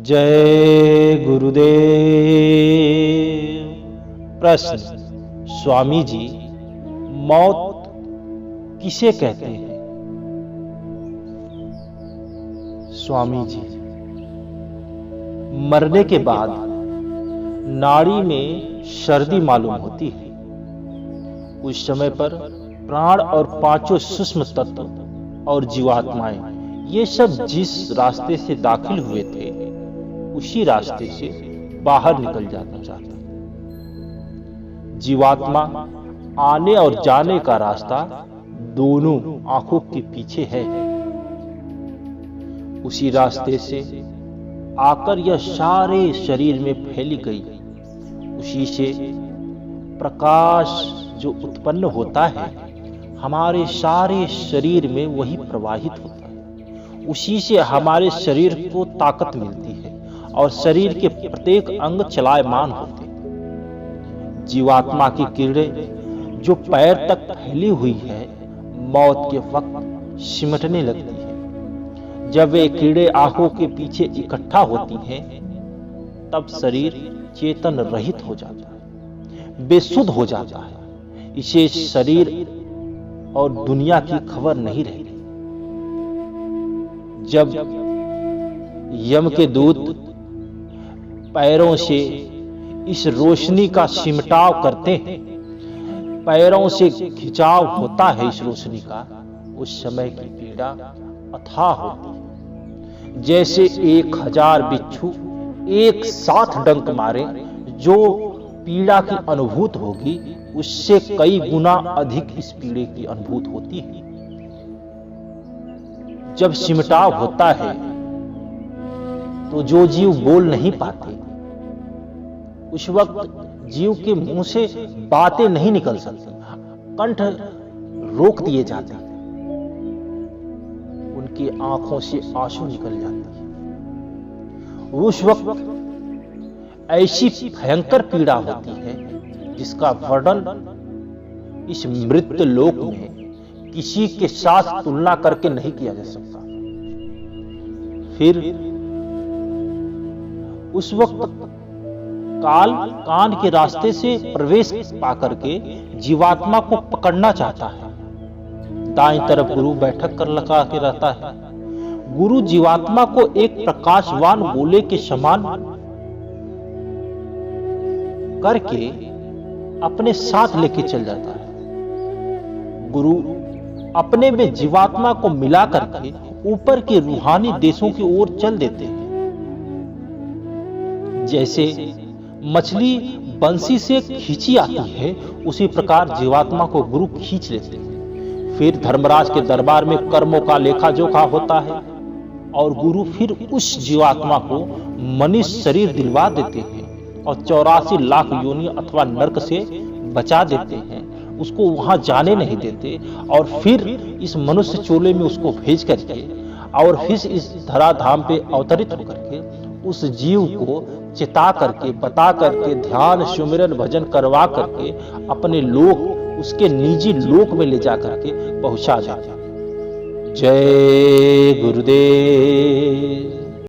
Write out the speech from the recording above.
जय गुरुदेव। प्रश्न, स्वामी जी, मौत किसे कहते हैं? स्वामी जी, मरने के बाद नाड़ी में सर्दी मालूम होती है। उस समय पर प्राण और पांचों सूक्ष्म तत्व और जीवात्माएं ये सब जिस रास्ते से दाखिल हुए थे उसी रास्ते से बाहर निकल जाना चाहता। जीवात्मा आने और जाने का रास्ता दोनों आंखों के पीछे है। उसी रास्ते से आकर यह सारे शरीर में फैली गई। उसी से प्रकाश जो उत्पन्न होता है हमारे सारे शरीर में वही प्रवाहित होता है। उसी से हमारे शरीर को ताकत मिलती है और शरीर के प्रत्येक अंग चलायमान होते हैं। जीवात्मा की किरणें जो पैर तक फैली हुई है मौत के वक्त सिमटने लगती है। जब वे कीड़े आंखों के पीछे इकट्ठा होती हैं तब शरीर चेतन रहित हो जाता है, बेसुध हो जाता है। इसे शरीर और दुनिया की खबर नहीं रहती। जब यम के दूत पैरों से इस रोशनी का सिमटाव करते हैं, पैरों से खिंचाव होता है इस रोशनी का, उस समय की पीड़ा अथाह होती है। जैसे 1000 बिच्छू एक साथ डंक मारे, जो पीड़ा की अनुभूत होगी उससे कई गुना अधिक इस पीड़े की अनुभूत होती है। जब सिमटाव होता है तो जो जीव बोल नहीं पाते, उस वक्त जीव के मुंह से बातें नहीं निकल सकती, कंठ रोक दिए जाते हैं, उनकी आंखों से आंसू निकल जाते हैं। उस वक्त ऐसी भयंकर पीड़ा होती है जिसका वर्णन इस मृत्यु लोक में किसी के साथ तुलना करके नहीं किया जा सकता। फिर उस वक्त काल कान के रास्ते से प्रवेश पाकर के जीवात्मा को पकड़ना चाहता है। दाईं तरफ गुरु बैठक कर लगा के रहता है। गुरु जीवात्मा को एक प्रकाशवान गोले के समान करके अपने साथ लेके चल जाता है। गुरु अपने में जीवात्मा को मिला करके ऊपर के रूहानी देशों की ओर चल देते हैं। जैसे मछली बंसी से खींची आती है उसी प्रकार जीवात्मा को गुरु खींच लेते हैं। फिर धर्मराज के दरबार में कर्मों का लेखा जोखा होता है और गुरु फिर उस जीवात्मा को मनुष्य शरीर दिलवा देते हैं और 84 लाख योनि अथवा नरक से बचा देते हैं, उसको वहां जाने नहीं देते और फिर इस मनुष्य चोले में उसको भेज करके और फिर इस धराधाम पे अवतरित होकर के उस जीव को चिता करके बता करके ध्यान सुमिरन भजन करवा करके अपने लोक, उसके निजी लोक में ले जा करके पहुंचा जाता। जय गुरुदेव।